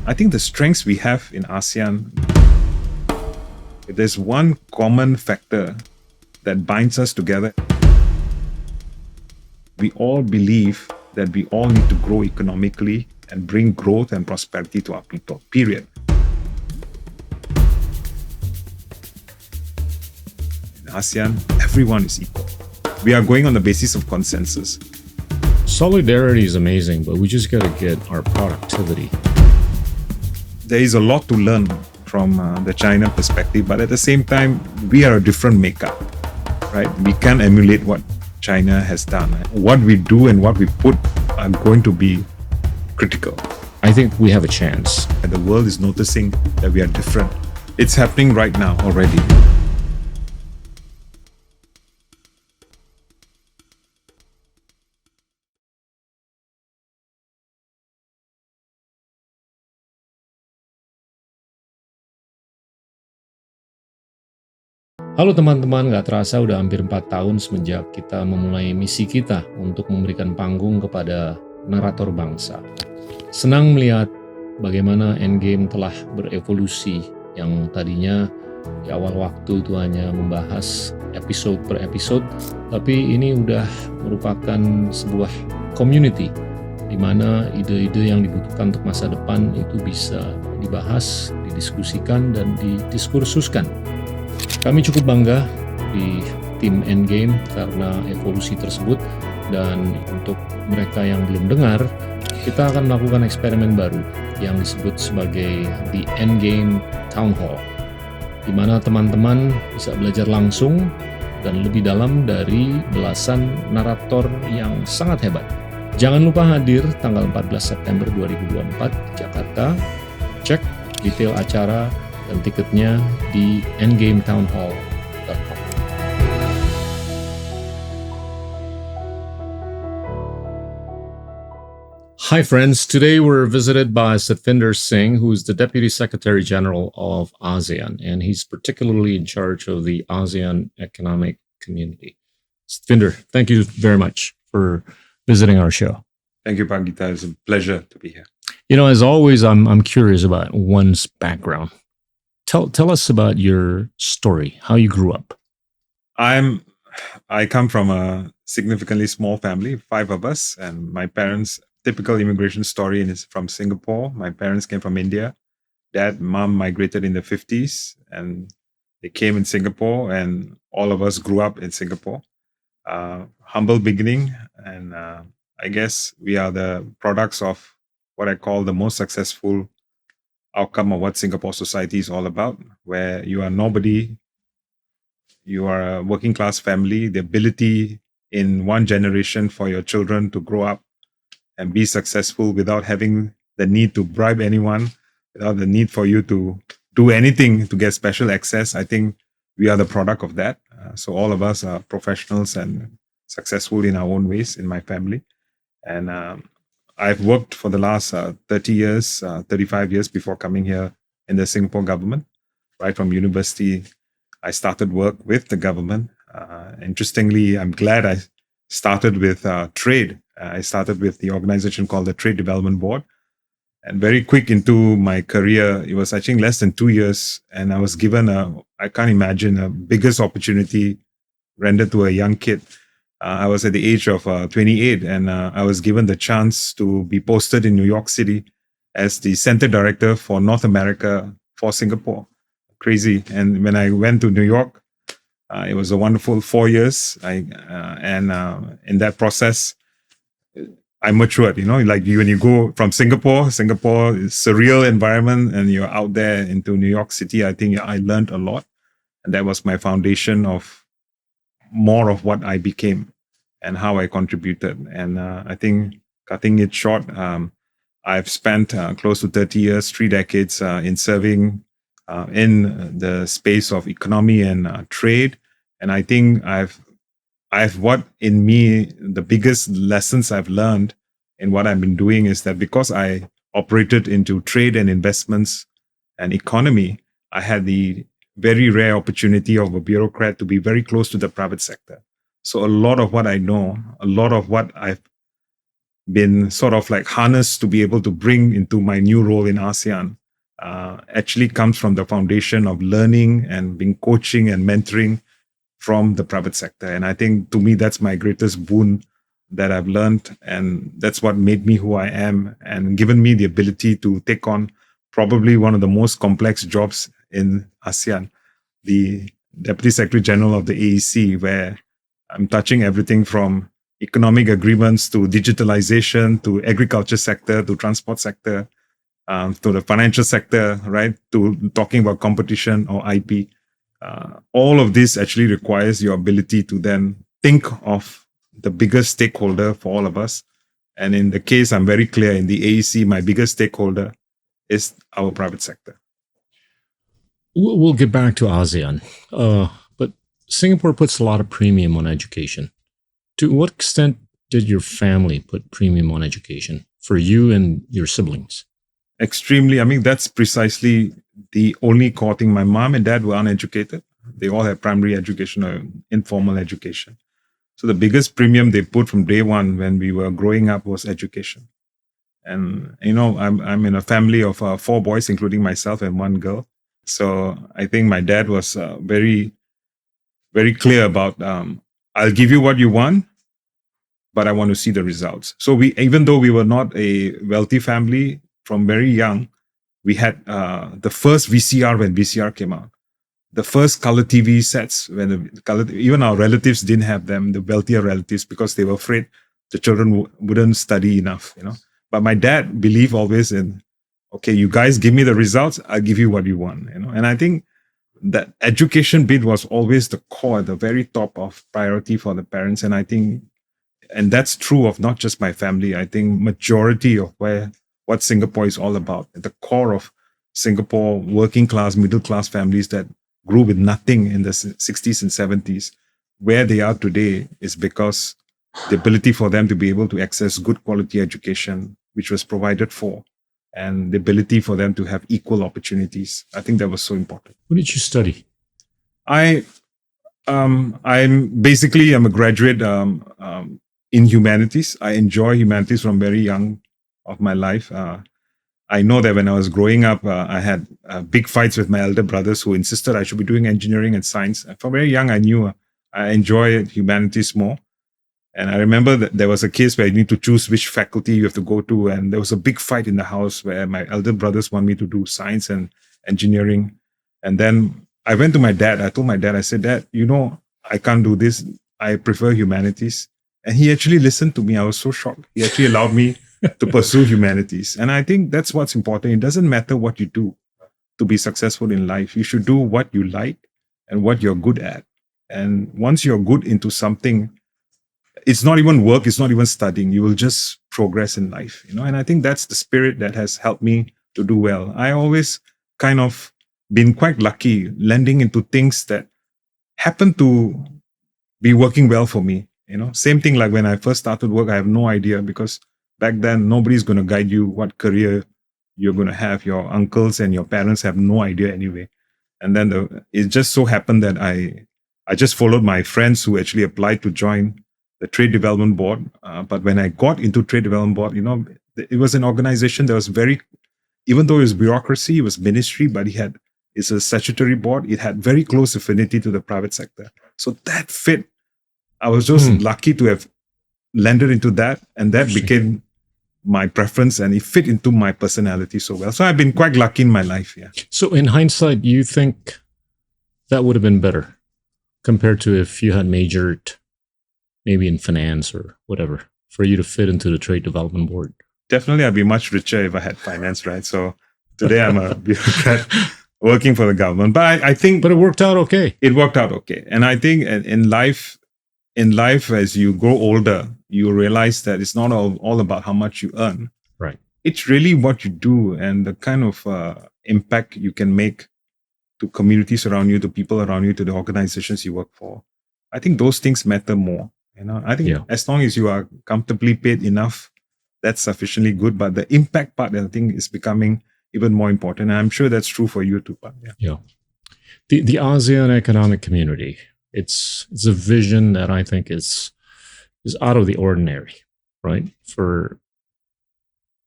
I think the strengths we have in ASEAN, if there's one common factor that binds us together, we all believe that we all need to grow economically and bring growth and prosperity to our people, period. In ASEAN, everyone is equal. We are going on the basis of consensus. Solidarity is amazing, but we just got to get our productivity. There is a lot to learn from the China perspective, but at the same time, we are a different makeup, right? We can't emulate what China has done. What we do and what we put are going to be critical. I think we have a chance. And the world is noticing that we are different. It's happening right now already. Halo teman-teman, gak terasa udah hampir 4 tahun semenjak kita memulai misi kita untuk memberikan panggung kepada narator bangsa. Senang melihat bagaimana Endgame telah berevolusi, yang tadinya di awal waktu itu hanya membahas episode per episode, tapi ini udah merupakan sebuah community di mana ide-ide yang dibutuhkan untuk masa depan itu bisa dibahas, didiskusikan, dan didiskursuskan. Kami cukup bangga di tim Endgame karena evolusi tersebut, dan untuk mereka yang belum dengar, kita akan melakukan eksperimen baru yang disebut sebagai The Endgame Town Hall, di mana teman-teman bisa belajar langsung dan lebih dalam dari belasan narator yang sangat hebat. Jangan lupa hadir tanggal 14 September 2024 di Jakarta. Cek detail acara dan tiketnya di endgametownhall.com. Hi friends, today we're visited by Satvinder Singh, who is the Deputy Secretary General of ASEAN, and he's particularly in charge of the ASEAN Economic Community. Satvinder, thank you very much for visiting our show. Thank you, Pangita. It's a pleasure to be here. You know, as always, I'm curious about one's background. Tell us about your story, how you grew up. I come from a significantly small family, 5 of us, and my parents, typical immigration story is from Singapore. My parents came from India. Dad, mom migrated in the 50s, and they came in Singapore, and all of us grew up in Singapore. Humble beginning, and I guess we are the products of what I call the most successful outcome of what Singapore society is all about, where you are nobody, you are a working class family, the ability in one generation for your children to grow up and be successful without having the need to bribe anyone, without the need for you to do anything to get special access. I think we are the product of that. So all of us are professionals and successful in our own ways in my family. And I've worked for the last 30 years, 35 years before coming here in the Singapore government. Right from university, I started work with the government. Interestingly, I'm glad I started with trade. I started with the organization called the Trade Development Board. And very quick into my career, it was I think less than 2 years, and I was given I can't imagine, a biggest opportunity rendered to a young kid. I was at the age of 28, and I was given the chance to be posted in New York City as the center director for North America for Singapore. Crazy. And when I went to New York, it was a wonderful 4 years. And in that process, I matured. You know, like when you go from Singapore is surreal environment, and you're out there into New York City. I think I learned a lot, and that was my foundation of more of what I became and how I contributed. And I think, cutting it short, I've spent close to 30 years, 3 decades in serving in the space of economy and trade. And I think I've what in me, the biggest lessons I've learned in what I've been doing is that because I operated into trade and investments and economy, I had the very rare opportunity of a bureaucrat to be very close to the private sector. So a lot of what I know, a lot of what I've been sort of like harnessed to be able to bring into my new role in ASEAN actually comes from the foundation of learning and being coaching and mentoring from the private sector. And I think to me, that's my greatest boon that I've learned. And that's what made me who I am and given me the ability to take on probably one of the most complex jobs in ASEAN, the Deputy Secretary General of the AEC, where I'm touching everything from economic agreements to digitalization, to agriculture sector, to transport sector, to the financial sector, right? To talking about competition or IP. All of this actually requires your ability to then think of the biggest stakeholder for all of us. And in the case, I'm very clear in the AEC, my biggest stakeholder is our private sector. We'll get back to ASEAN, but Singapore puts a lot of premium on education. To what extent did your family put premium on education for you and your siblings? Extremely. I mean, that's precisely the only core thing. My mom and dad were uneducated. They all had primary education or informal education. So the biggest premium they put from day one when we were growing up was education. And, you know, I'm in a family of 4 boys, including myself and 1 girl. So I think my dad was very, very clear about, I'll give you what you want, but I want to see the results. So even though we were not a wealthy family, from very young, we had the first VCR when VCR came out, the first color TV sets when even our relatives didn't have them, the wealthier relatives, because they were afraid the children wouldn't study enough, you know. But my dad believed always in, okay, you guys give me the results, I'll give you what you want, you know. And I think that education bit was always the core, the very top of priority for the parents. And I think, and that's true of not just my family, I think majority of what Singapore is all about. At the core of Singapore, working class, middle class families that grew with nothing in the 60s and 70s, where they are today is because the ability for them to be able to access good quality education, which was provided for, and the ability for them to have equal opportunities. I think that was so important. What did you study? I'm a graduate in humanities. I enjoy humanities from very young of my life. I know that when I was growing up, I had big fights with my elder brothers who insisted I should be doing engineering and science. From very young, I knew I enjoy humanities more. And I remember that there was a case where you need to choose which faculty you have to go to. And there was a big fight in the house where my elder brothers want me to do science and engineering. And then I went to my dad. I told my dad, I said, Dad, you know, I can't do this. I prefer humanities. And he actually listened to me. I was so shocked. He actually allowed me to pursue humanities. And I think that's what's important. It doesn't matter what you do to be successful in life. You should do what you like and what you're good at. And once you're good into something, it's not even work, it's not even studying. You will just progress in life, you know. And I think that's the spirit that has helped me to do well. I always kind of been quite lucky landing into things that happen to be working well for me. You know, same thing like when I first started work, I have no idea because back then nobody's going to guide you what career you're going to have. Your uncles and your parents have no idea anyway. And then it just so happened that I just followed my friends who actually applied to join the Trade Development Board. But when I got into Trade Development Board, you know, it was an organization that was even though it was bureaucracy, it was ministry, but it's a statutory board. It had very close affinity to the private sector. So that fit. I was just lucky to have landed into that, and that became my preference, and it fit into my personality so well. So I've been quite lucky in my life, yeah. So in hindsight, you think that would have been better compared to if you had majored maybe in finance or whatever for you to fit into the Trade Development Board? Definitely, I'd be much richer if I had finance, right? So today I'm a bureaucrat working for the government. But I think... But it worked out okay. It worked out okay. And I think in life, as you grow older, you realize that it's not all about how much you earn. Right. It's really what you do and the kind of impact you can make to communities around you, to people around you, to the organizations you work for. I think those things matter more. You know, I think as long as you are comfortably paid enough, that's sufficiently good. But the impact part, I think, is becoming even more important. And I'm sure that's true for you too. Yeah. The ASEAN Economic Community, it's a vision that I think is out of the ordinary. right? For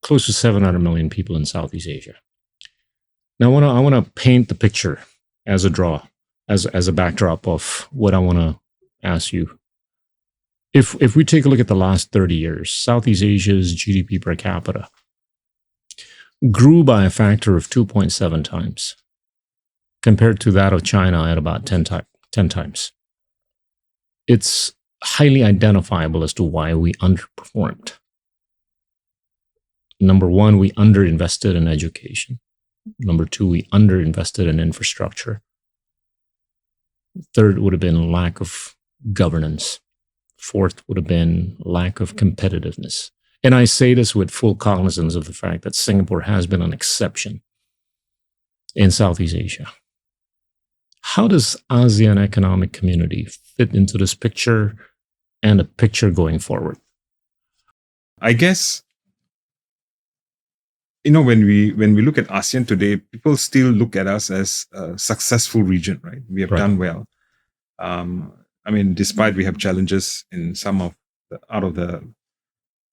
close to 700 million people in Southeast Asia. Now, I want to paint the picture as a backdrop of what I want to ask you. If we take a look at the last 30 years, Southeast Asia's GDP per capita grew by a factor of 2.7 times compared to that of China at about 10 times. It's highly identifiable as to why we underperformed. Number one, we underinvested in education. Number two, we underinvested in infrastructure. Third would have been lack of governance. Fourth would have been lack of competitiveness. And I say this with full cognizance of the fact that Singapore has been an exception in Southeast Asia. How does ASEAN Economic Community fit into this picture and a picture going forward? I guess, when we look at ASEAN today, people still look at us as a successful region, right? We have done well. Despite we have challenges in out of the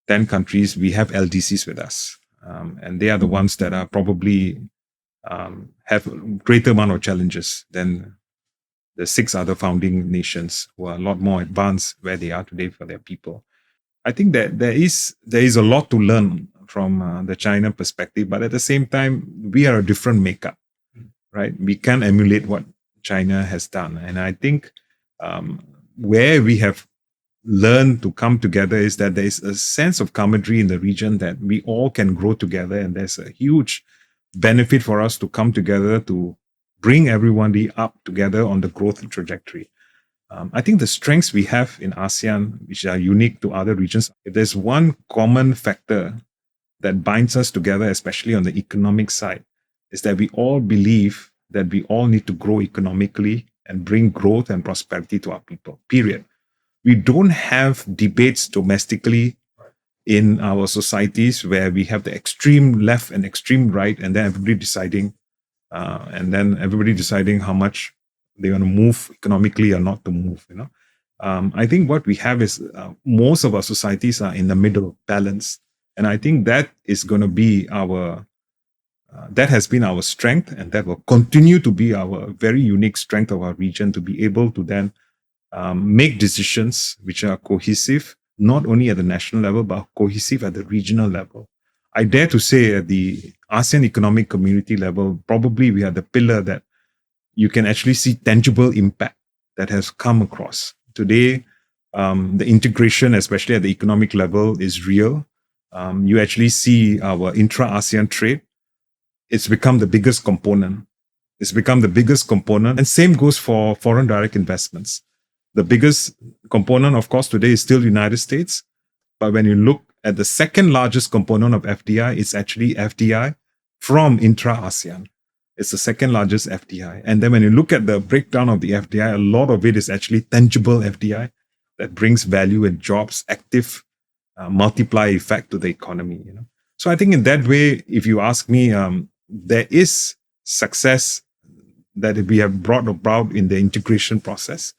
10 countries, we have LDCs with us. And they are the ones that are probably have a greater amount of challenges than the 6 other founding nations who are a lot more advanced where they are today for their people. I think that there is a lot to learn from the China perspective, but at the same time, we are a different makeup, right? We can emulate what China has done. And I think where we have learned to come together is that there is a sense of camaraderie in the region that we all can grow together. And there's a huge benefit for us to come together to bring everybody up together on the growth trajectory. I think the strengths we have in ASEAN, which are unique to other regions, if there's one common factor that binds us together, especially on the economic side, is that we all believe that we all need to grow economically and bring growth and prosperity to our people, period. We don't have debates domestically in our societies where we have the extreme left and extreme right, and then everybody deciding how much they want to move economically or not to move. I think what we have is most of our societies are in the middle balance, and I think that is going to be that has been our strength, and that will continue to be our very unique strength of our region, to be able to then make decisions which are cohesive, not only at the national level, but cohesive at the regional level. I dare to say at the ASEAN Economic Community level, probably we are the pillar that you can actually see tangible impact that has come across. Today, the integration, especially at the economic level, is real. You actually see our intra-ASEAN trade. It's become the biggest component. And same goes for foreign direct investments. The biggest component, of course, today is still United States. But when you look at the second largest component of FDI, it's actually FDI from intra-ASEAN. It's the second largest FDI. And then when you look at the breakdown of the FDI, a lot of it is actually tangible FDI that brings value and jobs, active multiplier effect to the economy. So I think in that way, if you ask me, there is success that we have brought about in the integration process,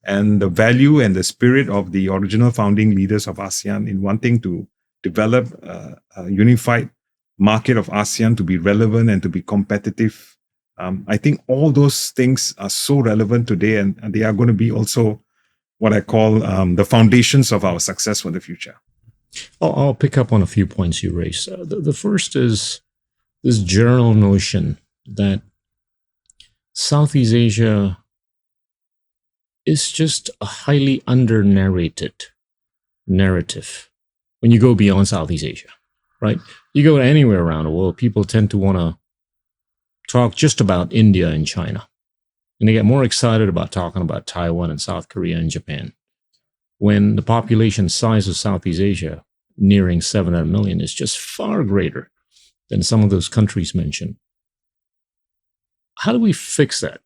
and the value and the spirit of the original founding leaders of ASEAN in wanting to develop a unified market of ASEAN to be relevant and to be competitive. I think all those things are so relevant today, and they are going to be also what I call the foundations of our success for the future. I'll pick up on a few points you raised. The first is this general notion that Southeast Asia is just a highly under-narrated narrative when you go beyond Southeast Asia, right? You go anywhere around the world, people tend to want to talk just about India and China. And they get more excited about talking about Taiwan and South Korea and Japan, when the population size of Southeast Asia, nearing 700 million, is just far greater than some of those countries mentioned. How do we fix that?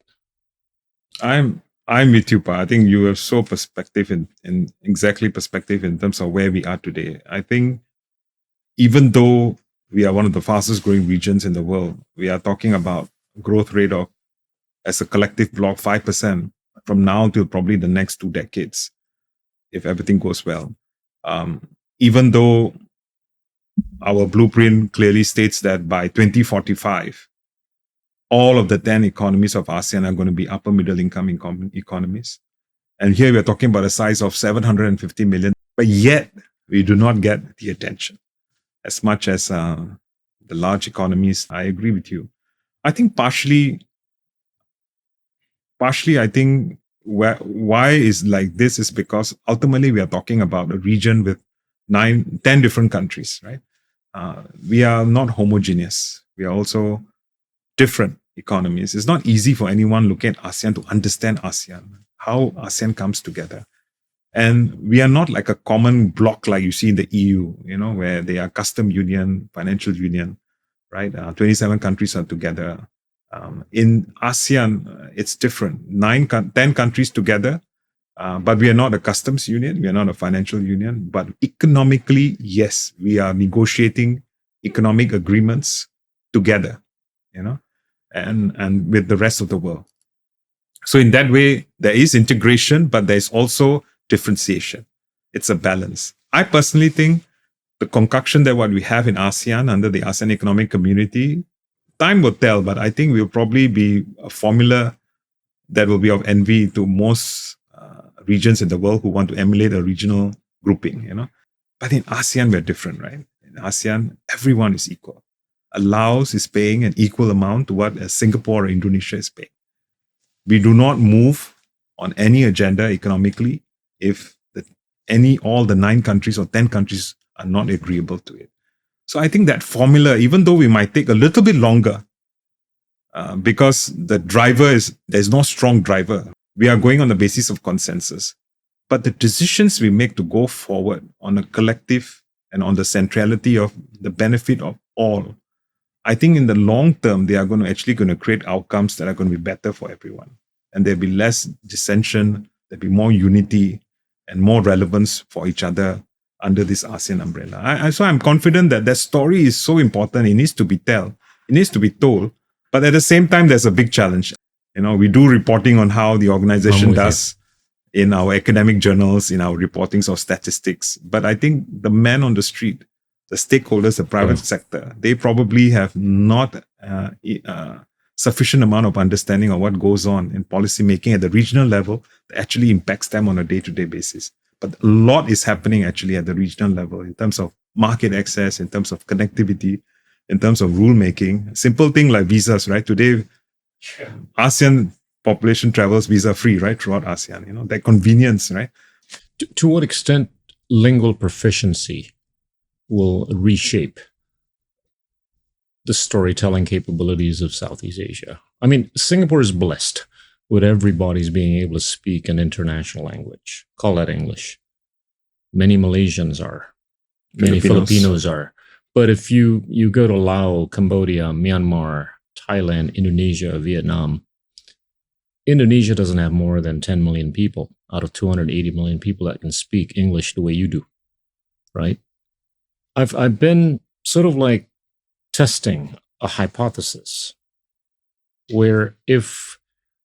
I'm with you, Pa. I think you have so perspective in exactly perspective in terms of where we are today. I think even though we are one of the fastest growing regions in the world, we are talking about growth rate of, as a collective block, 5% from now till probably the next 2 decades, if everything goes well. even though our blueprint clearly states that by 2045, all of the 10 economies of ASEAN are going to be upper middle income economies. And here we're talking about a size of 750 million, but yet we do not get the attention as much as the large economies. I agree with you. I think partially, I think why is like this is because ultimately we are talking about a region with 10 different countries, right? We are not homogeneous. We are also different economies. It's not easy for anyone looking at ASEAN to understand ASEAN, how ASEAN comes together. And we are not like a common block like you see in the EU, where they are custom union, financial union, right? 27 countries are together. In ASEAN, it's different. 10 countries together, but we are not a customs union. We are not a financial union. But economically, yes, we are negotiating economic agreements together, and with the rest of the world. So in that way, there is integration, but there's also differentiation. It's a balance. I personally think the concoction that what we have in ASEAN under the ASEAN Economic Community, time will tell, but I think will probably be a formula that will be of envy to most regions in the world who want to emulate a regional grouping, But in ASEAN, we're different, right? In ASEAN, everyone is equal. A Laos is paying an equal amount to what a Singapore or Indonesia is paying. We do not move on any agenda economically if all the 9 countries or 10 countries are not agreeable to it. So I think that formula, even though we might take a little bit longer, because there's no strong driver. We are going on the basis of consensus. But the decisions we make to go forward on a collective and on the centrality of the benefit of all, I think in the long term, they are going to create outcomes that are going to be better for everyone. And there'll be less dissension, there'll be more unity and more relevance for each other under this ASEAN umbrella. So I'm confident that story is so important. It needs to be told. But at the same time, there's a big challenge. We do reporting on how the organization does in our academic journals, in our reportings of statistics. But I think the man on the street, the stakeholders, the private sector, they probably have not sufficient amount of understanding of what goes on in policy making at the regional level that actually impacts them on a day-to-day basis. But a lot is happening actually at the regional level in terms of market access, in terms of connectivity, in terms of rulemaking. Simple thing like visas, right? Today, ASEAN population travels visa-free, right? Throughout ASEAN, that convenience, right? To what extent lingual proficiency will reshape the storytelling capabilities of Southeast Asia? I mean, Singapore is blessed with everybody's being able to speak an international language. Call that English. Many Malaysians are. Many Filipinos are. But if you go to Laos, Cambodia, Myanmar, Thailand, Indonesia, Vietnam, Indonesia doesn't have more than 10 million people out of 280 million people that can speak English the way you do, right? I've been sort of like testing a hypothesis where if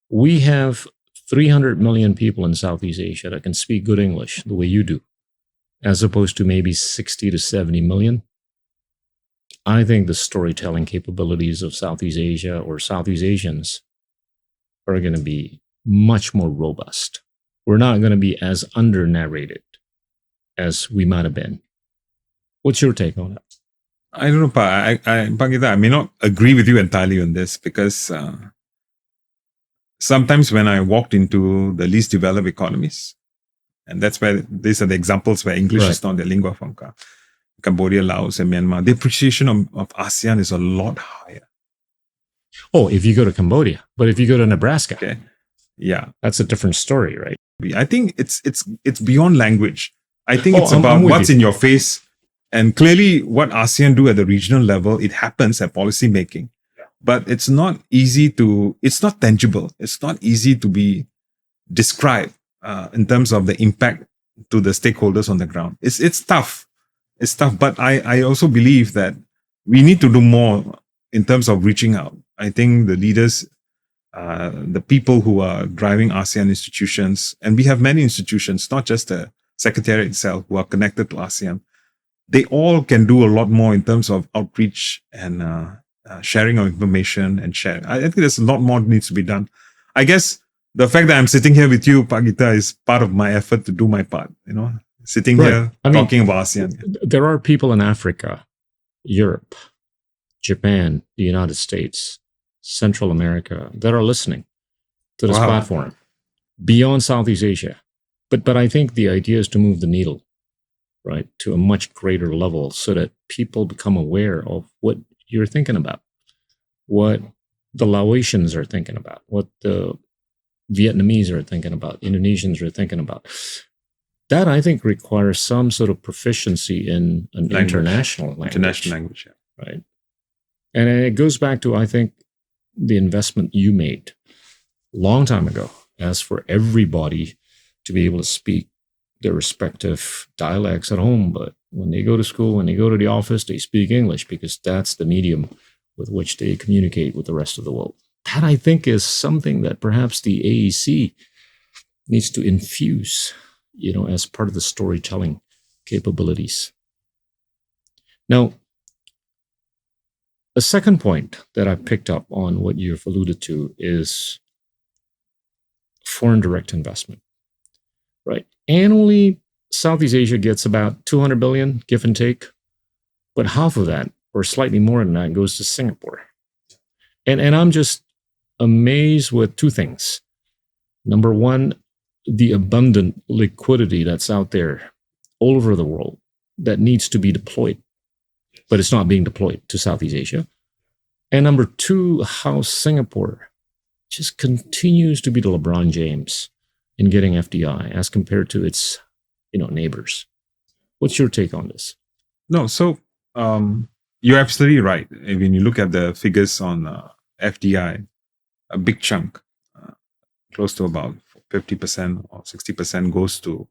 we have 300 million people in Southeast Asia that can speak good English the way you do, as opposed to maybe 60 to 70 million, I think the storytelling capabilities of Southeast Asia or Southeast Asians are going to be much more robust. We're not going to be as under-narrated as we might have been. What's your take on it? I don't know, Pangita, I may not agree with you entirely on this because sometimes when I walked into the least developed economies, and that's where these are the examples where English is not their lingua franca, Cambodia, Laos, and Myanmar, the appreciation of ASEAN is a lot higher. Oh, if you go to Cambodia, but if you go to Nebraska, okay, yeah, that's a different story, right? I think it's beyond language. I think it's about what's in your face. And clearly what ASEAN do at the regional level, it happens at policy making. But it's not tangible. It's not easy to be described in terms of the impact to the stakeholders on the ground. It's tough. It's tough. But I also believe that we need to do more in terms of reaching out. I think the leaders, the people who are driving ASEAN institutions, and we have many institutions, not just the Secretariat itself, who are connected to ASEAN. they all can do a lot more in terms of outreach and sharing of information and share. I think there's a lot more that needs to be done. I guess the fact that I'm sitting here with you, Pak Gita, is part of my effort to do my part, sitting Right. here I mean, talking about ASEAN. There are people in Africa, Europe, Japan, the United States, Central America that are listening to this Wow. platform beyond Southeast Asia. But I think the idea is to move the needle, right, to a much greater level so that people become aware of what you're thinking about, what the Laotians are thinking about, what the Vietnamese are thinking about, Indonesians are thinking about. That, I think, requires some sort of proficiency in an Language. international language. International language. Yeah. Right. And it goes back to, I think, the investment you made long time ago, as for everybody to be able to speak their respective dialects at home. But when they go to school, when they go to the office, they speak English because that's the medium with which they communicate with the rest of the world. That, I think, is something that perhaps the AEC needs to infuse, as part of the storytelling capabilities. Now, a second point that I picked up on what you've alluded to is foreign direct investment, right? Annually, Southeast Asia gets about 200 billion, give and take, but half of that, or slightly more than that, goes to Singapore. And I'm just amazed with two things. Number one, the abundant liquidity that's out there all over the world that needs to be deployed, but it's not being deployed to Southeast Asia. And number two, how Singapore just continues to be the LeBron James in getting FDI as compared to its, neighbors. What's your take on this? No, so you're absolutely right. When you look at the figures on FDI, a big chunk, close to about 50% or 60% goes to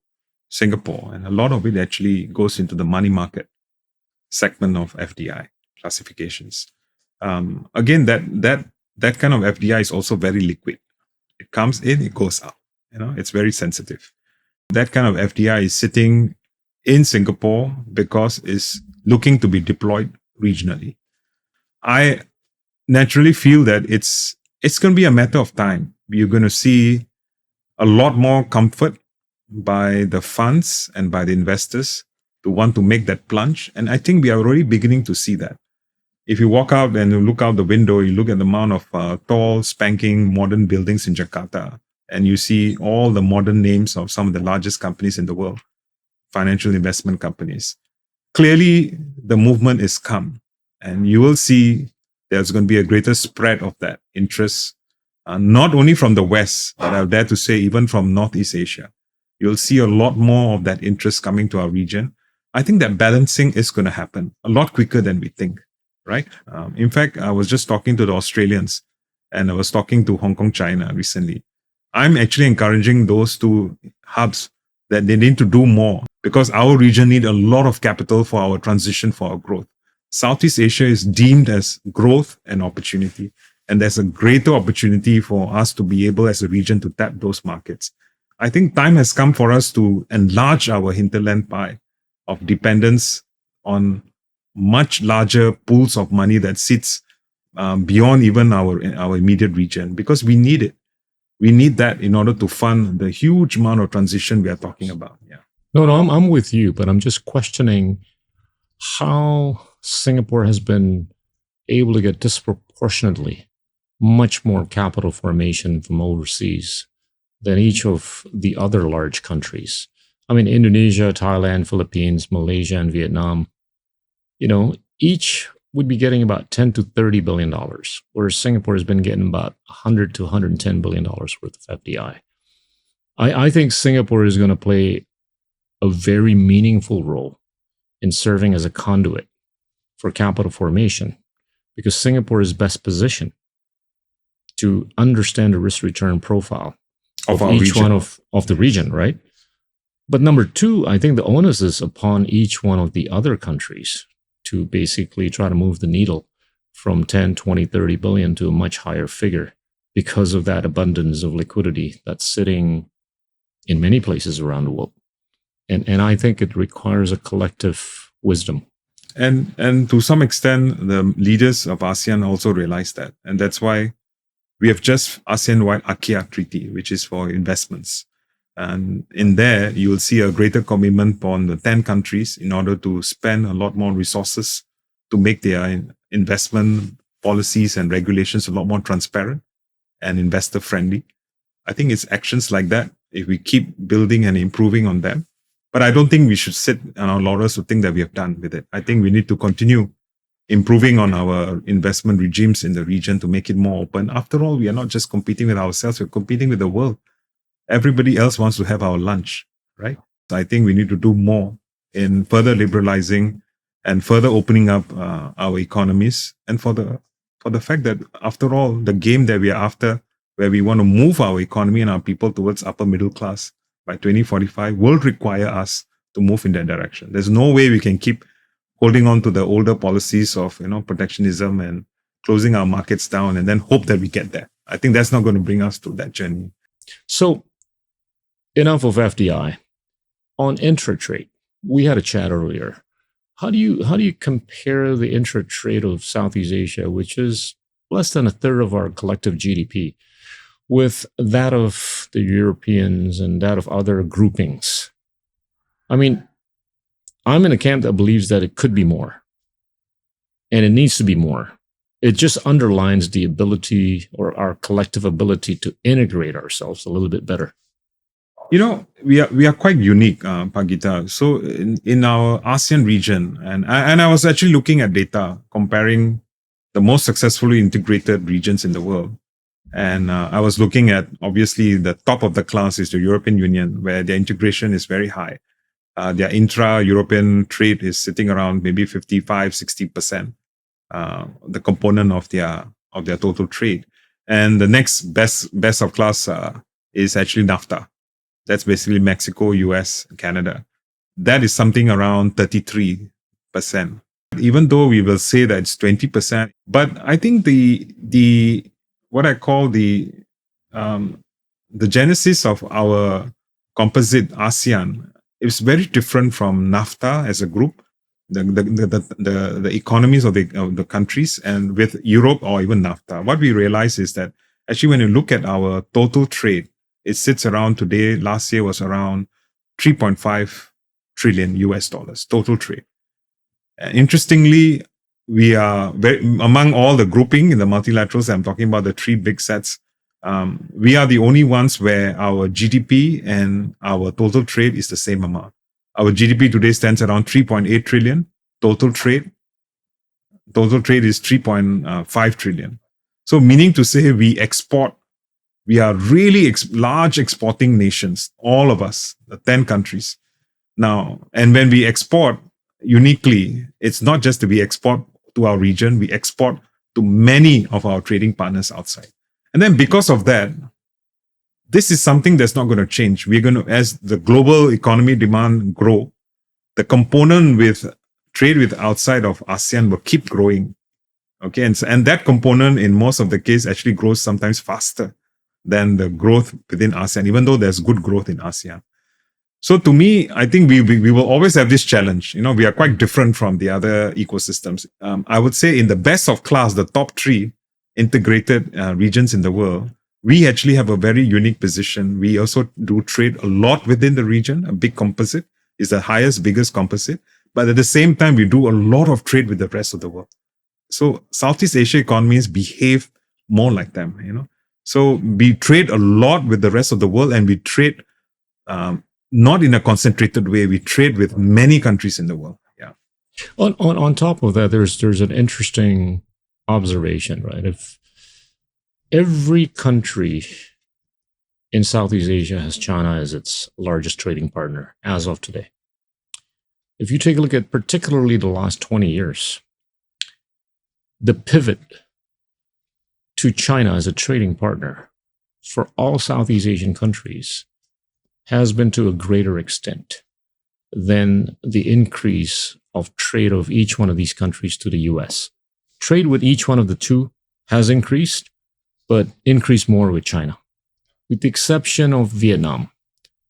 Singapore. And a lot of it actually goes into the money market segment of FDI classifications. Again, that kind of FDI is also very liquid. It comes in, it goes out. It's very sensitive. That kind of FDI is sitting in Singapore because it's looking to be deployed regionally. I naturally feel that it's going to be a matter of time. You're going to see a lot more comfort by the funds and by the investors to want to make that plunge. And I think we are already beginning to see that. If you walk out and you look out the window, you look at the amount of tall, spanking, modern buildings in Jakarta, and you see all the modern names of some of the largest companies in the world, financial investment companies. Clearly, the movement is come, and you will see there's going to be a greater spread of that interest, not only from the West, but I dare to say even from Northeast Asia. You'll see a lot more of that interest coming to our region. I think that balancing is going to happen a lot quicker than we think, right? In fact, I was just talking to the Australians, and I was talking to Hong Kong, China recently. I'm actually encouraging those two hubs that they need to do more because our region need a lot of capital for our transition, for our growth. Southeast Asia is deemed as growth and opportunity. And there's a greater opportunity for us to be able as a region to tap those markets. I think time has come for us to enlarge our hinterland pie of dependence on much larger pools of money that sits beyond even our immediate region, because we need it. We need that in order to fund the huge amount of transition we are talking about. Yeah. No, I'm with you, but I'm just questioning how Singapore has been able to get disproportionately much more capital formation from overseas than each of the other large countries. I mean, Indonesia, Thailand, Philippines, Malaysia, and Vietnam, each would be getting about $10 to $30 billion, whereas Singapore has been getting about $100 to $110 billion worth of FDI. I think Singapore is going to play a very meaningful role in serving as a conduit for capital formation, because Singapore is best positioned to understand the risk-return profile of each one of the region, right? But number two, I think the onus is upon each one of the other countries to basically try to move the needle from 10, 20, 30 billion to a much higher figure because of that abundance of liquidity that's sitting in many places around the world. And I think it requires a collective wisdom. And to some extent, the leaders of ASEAN also realize that. And that's why we have just ASEAN-wide AKIA Treaty, which is for investments. And in there, you will see a greater commitment on the 10 countries in order to spend a lot more resources to make their investment policies and regulations a lot more transparent and investor friendly. I think it's actions like that, if we keep building and improving on them. But I don't think we should sit on our laurels to think that we have done with it. I think we need to continue improving on our investment regimes in the region to make it more open. After all, we are not just competing with ourselves, we're competing with the world. Everybody else wants to have our lunch, right? So I think we need to do more in further liberalizing and further opening up our economies. And for the fact that, after all, the game that we are after, where we want to move our economy and our people towards upper middle class by 2045, will require us to move in that direction. There's no way we can keep holding on to the older policies of protectionism and closing our markets down and then hope that we get there. I think that's not going to bring us to that journey. So, enough of FDI. On intra-trade, we had a chat earlier. How do you compare the intra-trade of Southeast Asia, which is less than a third of our collective GDP, with that of the Europeans and that of other groupings? I mean, I'm in a camp that believes that it could be more, and it needs to be more. It just underlines the ability, or our collective ability, to integrate ourselves a little bit better. We are quite unique, Pagita. So in our ASEAN region, and I was actually looking at data comparing the most successfully integrated regions in the world. And I was looking at, obviously, the top of the class is the European Union, where their integration is very high. Their intra-European trade is sitting around maybe 55-60%, the component of their total trade. And the next best of class is actually NAFTA. That's basically Mexico, US, Canada. That is something around 33%. Even though we will say that it's 20%, but I think the what I call the genesis of our composite ASEAN is very different from NAFTA as a group, the economies of the countries, and with Europe or even NAFTA. What we realize is that actually, when you look at our total trade, it sits around today. Last year was around $3.5 trillion US total trade. Interestingly, we are among all the grouping in the multilaterals. I'm talking about the three big sets. We are the only ones where our GDP and our total trade is the same amount. Our GDP today stands around 3.8 trillion. Total trade is 3.5 trillion. So meaning to say, we are really large exporting nations, all of us, the 10 countries. Now, and when we export uniquely, it's not just that we export to our region, we export to many of our trading partners outside. And then because of that, this is something that's not going to change. We're going to, as the global economy demand grow, the component with trade with outside of ASEAN will keep growing. Okay. And that component in most of the case actually grows sometimes faster than the growth within ASEAN, even though there's good growth in ASEAN. So to me, I think we will always have this challenge. We are quite different from the other ecosystems. I would say in the best of class, the top three integrated regions in the world, we actually have a very unique position. We also do trade a lot within the region. A big composite is the biggest composite. But at the same time, we do a lot of trade with the rest of the world. So Southeast Asia economies behave more like them, So we trade a lot with the rest of the world, and we trade not in a concentrated way. We trade with many countries in the world. Yeah. On top of that, there's an interesting observation, right? If every country in Southeast Asia has China as its largest trading partner as of today. If you take a look at particularly the last 20 years, the pivot to China as a trading partner for all Southeast Asian countries has been to a greater extent than the increase of trade of each one of these countries to the US. Trade with each one of the two has increased, but increased more with China. With the exception of Vietnam.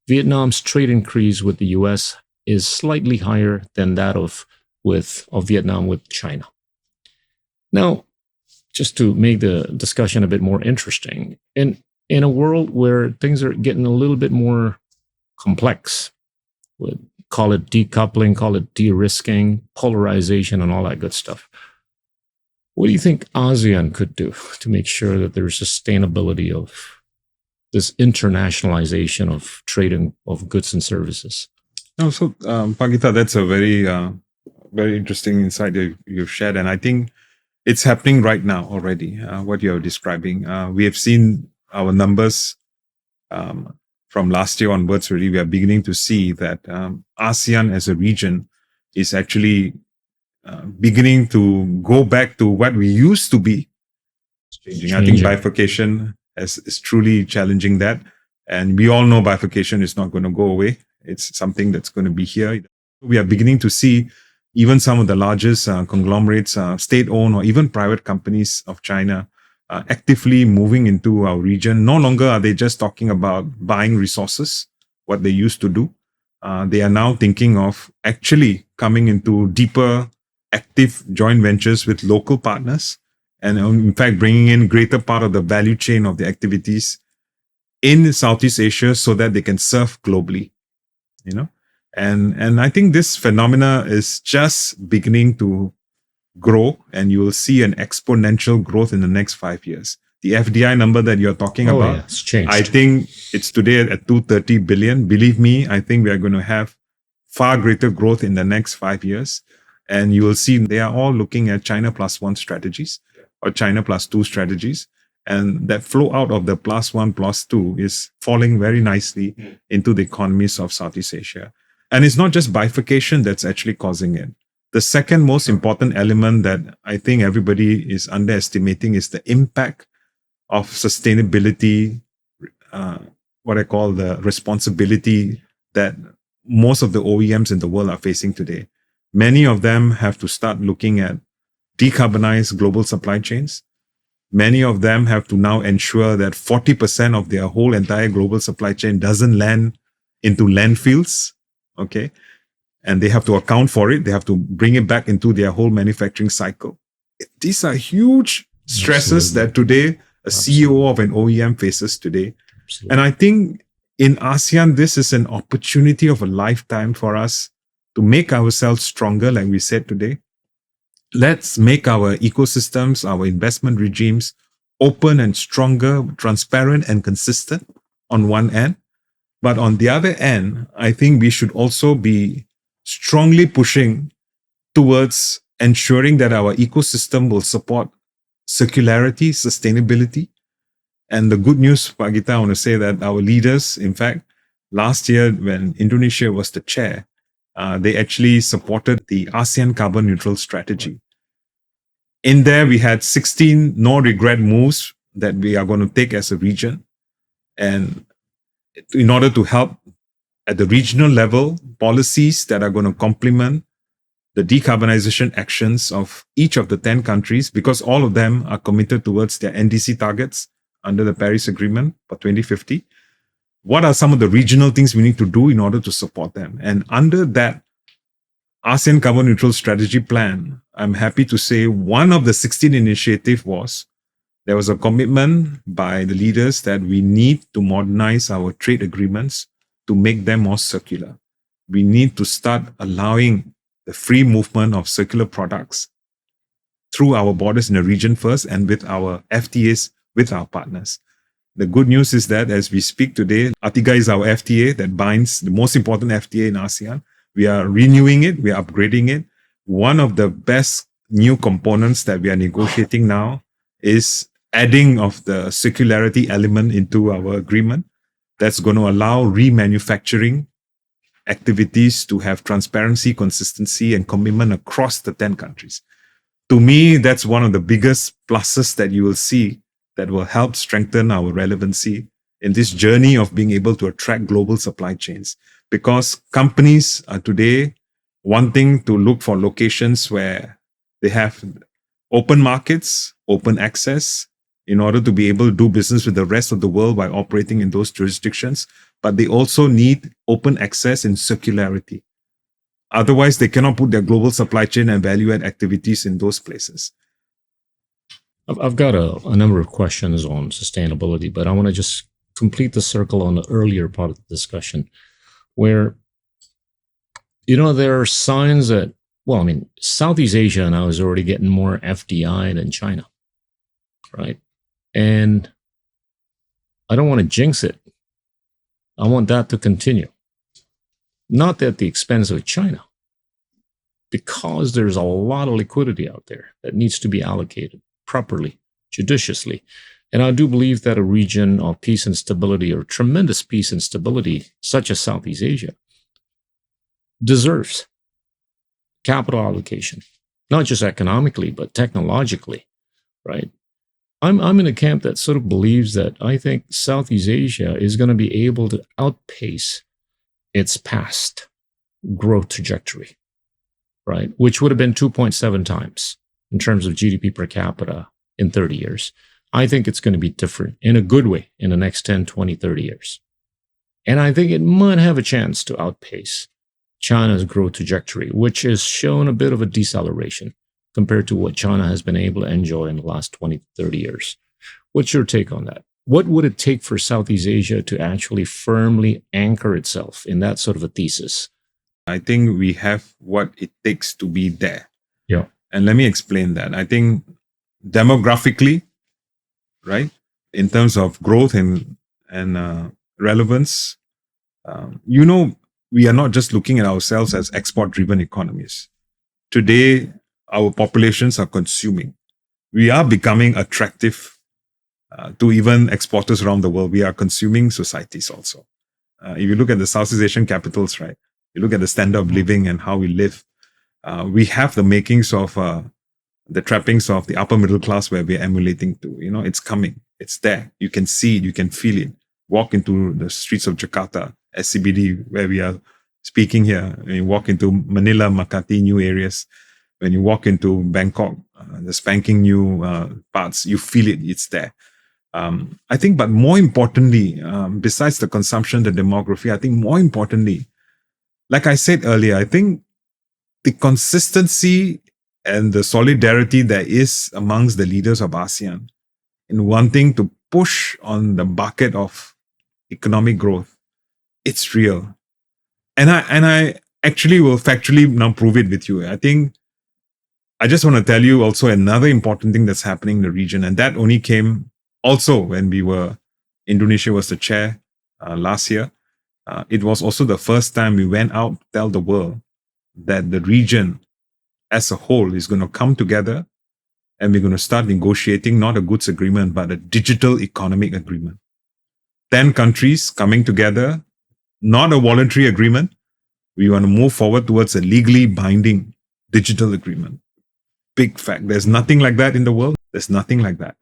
Vietnam's trade increase with the US is slightly higher than that of of Vietnam with China. Now, just to make the discussion a bit more interesting, in a world where things are getting a little bit more complex, call it decoupling, call it de-risking, polarization, and all that good stuff, what do you think ASEAN could do to make sure that there's sustainability of this internationalization of trading of goods and services? No, so Pagita, that's a very interesting insight that you've shared, and I think it's happening right now already. What you're describing, we have seen our numbers from last year onwards. Really, we are beginning to see that ASEAN as a region is actually beginning to go back to what we used to be. I think bifurcation is truly challenging that. And we all know bifurcation is not going to go away. It's something that's going to be here. We are beginning to see even some of the largest conglomerates, state-owned or even private companies of China actively moving into our region. No longer are they just talking about buying resources, what they used to do. They are now thinking of actually coming into deeper, active joint ventures with local partners, and in fact bringing in greater part of the value chain of the activities in Southeast Asia so that they can serve globally, and I think this phenomena is just beginning to grow, and you will see an exponential growth in the next 5 years. The FDI number that you're talking about, it's changed. I think it's today at 230 billion. Believe me, I think we are going to have far greater growth in the next 5 years. And you will see they are all looking at China plus one strategies or China plus two strategies. And that flow out of the plus one, plus two is falling very nicely into the economies of Southeast Asia. And it's not just bifurcation that's actually causing it. The second most important element that I think everybody is underestimating is the impact of sustainability, what I call the responsibility that most of the OEMs in the world are facing today. Many of them have to start looking at decarbonized global supply chains. Many of them have to now ensure that 40% of their whole entire global supply chain doesn't land into landfills, okay? And they have to account for it. They have to bring it back into their whole manufacturing cycle. These are huge stresses that today a CEO of an OEM faces today. Absolutely. And I think in ASEAN, this is an opportunity of a lifetime for us to make ourselves stronger, like we said today. Let's make our ecosystems, our investment regimes open and stronger, transparent and consistent on one end. But on the other end, I think we should also be strongly pushing towards ensuring that our ecosystem will support circularity, sustainability. And the good news, Pagita, I want to say that our leaders, in fact, last year when Indonesia was the chair, they actually supported the ASEAN carbon neutral strategy. In there, we had 16 no regret moves that we are going to take as a region. And in order to help at the regional level, policies that are going to complement the decarbonization actions of each of the 10 countries, because all of them are committed towards their NDC targets under the Paris Agreement for 2050. What are some of the regional things we need to do in order to support them? And under that ASEAN Carbon Neutral Strategy Plan, I'm happy to say one of the 16 initiatives was there was a commitment by the leaders that we need to modernize our trade agreements to make them more circular. We need to start allowing the free movement of circular products through our borders in the region first and with our FTAs with our partners. The good news is that as we speak today, Artiga is our FTA that binds the most important FTA in ASEAN. We are renewing it, we are upgrading it. One of the best new components that we are negotiating now is adding of the circularity element into our agreement. That's going to allow remanufacturing activities to have transparency, consistency, and commitment across the 10 countries. To me, that's one of the biggest pluses that you will see that will help strengthen our relevancy in this journey of being able to attract global supply chains. Because companies are today wanting to look for locations where they have open markets, open access, in order to be able to do business with the rest of the world by operating in those jurisdictions. But they also need open access and circularity. Otherwise, they cannot put their global supply chain and value add activities in those places. I've got a number of questions on sustainability, but I want to just complete the circle on the earlier part of the discussion where, there are signs that, Southeast Asia now is already getting more FDI than China, right? And I don't want to jinx it. I want that to continue. Not at the expense of China, because there's a lot of liquidity out there that needs to be allocated properly, judiciously. And I do believe that a region of peace and stability, or tremendous peace and stability, such as Southeast Asia, deserves capital allocation, not just economically, but technologically, right? I'm in a camp that sort of believes that I think Southeast Asia is going to be able to outpace its past growth trajectory, right? Which would have been 2.7 times in terms of GDP per capita in 30 years. I think it's going to be different in a good way in the next 10, 20, 30 years. And I think it might have a chance to outpace China's growth trajectory, which has shown a bit of a deceleration compared to what China has been able to enjoy in the last 20 to 30 years. What's your take on that? What would it take for Southeast Asia to actually firmly anchor itself in that sort of a thesis? I think we have what it takes to be there. Yeah. And let me explain that. I think demographically, right, in terms of growth and relevance, we are not just looking at ourselves as export-driven economies. Today, our populations are consuming. We are becoming attractive to even exporters around the world. We are consuming societies also. If you look at the Southeast Asian capitals, right, you look at the standard of living and how we live, we have the makings of the trappings of the upper middle class where we're emulating to. It's coming. It's there. You can see it. You can feel it. Walk into the streets of Jakarta, SCBD, where we are speaking here. When you walk into Manila, Makati, new areas. When you walk into Bangkok, the spanking new parts, you feel it. It's there. I think, but more importantly, besides the consumption, the demography, I think more importantly, like I said earlier, I think the consistency and the solidarity there is amongst the leaders of ASEAN in wanting to push on the bucket of economic growth, it's real. And I actually will factually now prove it with you. I think I just want to tell you also another important thing that's happening in the region, and that only came also when Indonesia was the chair last year. It was also the first time we went out to tell the world that the region as a whole is going to come together and we're going to start negotiating not a goods agreement, but a digital economic agreement. 10 countries coming together, not a voluntary agreement. We want to move forward towards a legally binding digital agreement. Big fact. There's nothing like that in the world. There's nothing like that.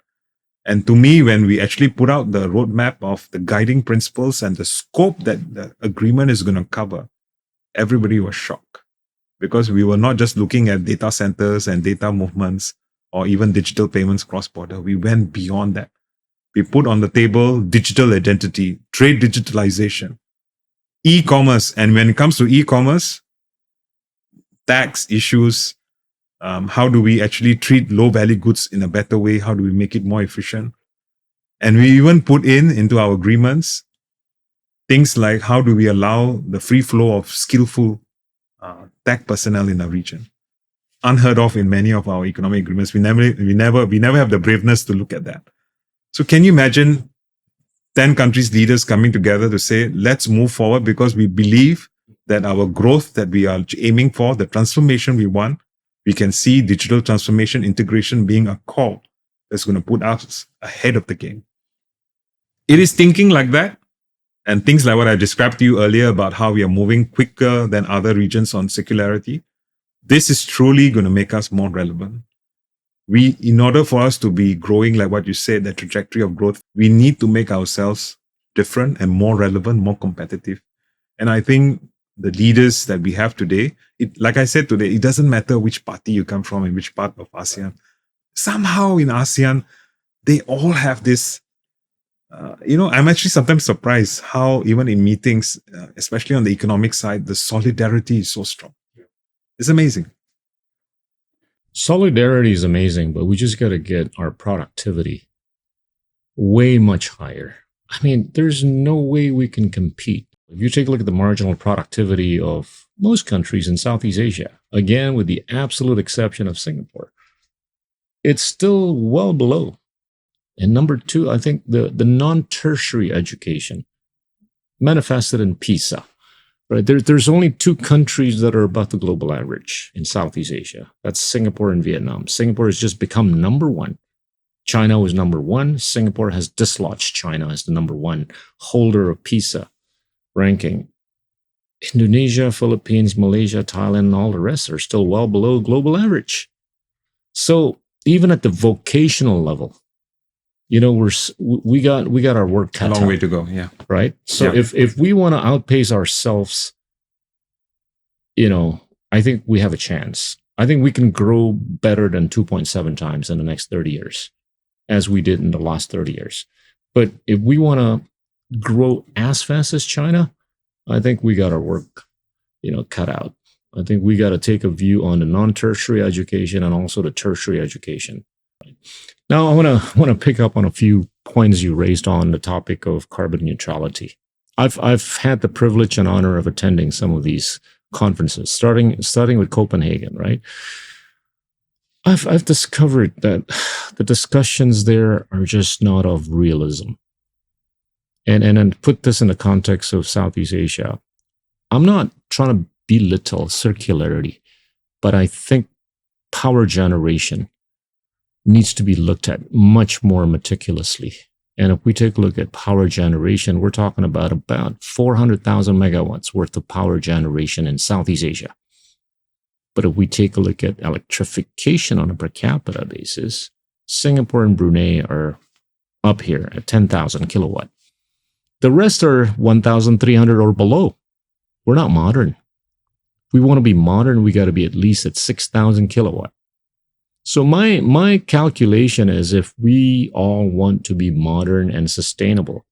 And to me, when we actually put out the roadmap of the guiding principles and the scope that the agreement is going to cover, everybody was shocked because we were not just looking at data centers and data movements or even digital payments cross-border. We went beyond that. We put on the table digital identity, trade digitalization, e-commerce. And when it comes to e-commerce, tax issues, how do we actually treat low-value goods in a better way? How do we make it more efficient? And we even put into our agreements things like how do we allow the free flow of skillful tech personnel in our region? Unheard of in many of our economic agreements. We never have the braveness to look at that. So can you imagine 10 countries leaders coming together to say, let's move forward because we believe that our growth that we are aiming for, the transformation we want, we can see digital transformation integration being a core that's going to put us ahead of the game. It is thinking like that and things like what I described to you earlier about how we are moving quicker than other regions on circularity. This is truly going to make us more relevant. In order for us to be growing, like what you said, the trajectory of growth, we need to make ourselves different and more relevant, more competitive. And I think the leaders that we have today, like I said today, it doesn't matter which party you come from and which part of ASEAN. Somehow in ASEAN, they all have this, I'm actually sometimes surprised how even in meetings, especially on the economic side, the solidarity is so strong. It's amazing. Solidarity is amazing, but we just got to get our productivity way much higher. I mean, there's no way we can compete. If you take a look at the marginal productivity of most countries in Southeast Asia, again, with the absolute exception of Singapore, it's still well below. And number two, I think the non-tertiary education manifested in PISA. Right, there's only two countries that are above the global average in Southeast Asia. That's Singapore and Vietnam. Singapore has just become number one. China was number one. Singapore has dislodged China as the number one holder of PISA ranking. Indonesia, Philippines, Malaysia, Thailand, and all the rest are still well below global average. So even at the vocational level, you know, we got our work cut out. A long way to go, yeah. Right? So Yeah. if we want to outpace ourselves, you know, I think we have a chance. I think we can grow better than 2.7 times in the next 30 years, as we did in the last 30 years. But if we want to grow as fast as China, I think we got our work, you know, cut out. I think we got to take a view on the non-tertiary education and also the tertiary education. Now, I want to pick up on a few points you raised on the topic of carbon neutrality. I've had the privilege and honor of attending some of these conferences, starting with Copenhagen, right? I've discovered that the discussions there are just not of realism. And put this in the context of Southeast Asia, I'm not trying to belittle circularity, but I think power generation needs to be looked at much more meticulously. And if we take a look at power generation, we're talking about 400,000 megawatts worth of power generation in Southeast Asia. But if we take a look at electrification on a per capita basis, Singapore and Brunei are up here at 10,000 kilowatt. The rest are 1,300 or below. We're not modern. If we want to be modern, we got to be at least at 6,000 kilowatt. So my calculation is, if we all want to be modern and sustainable,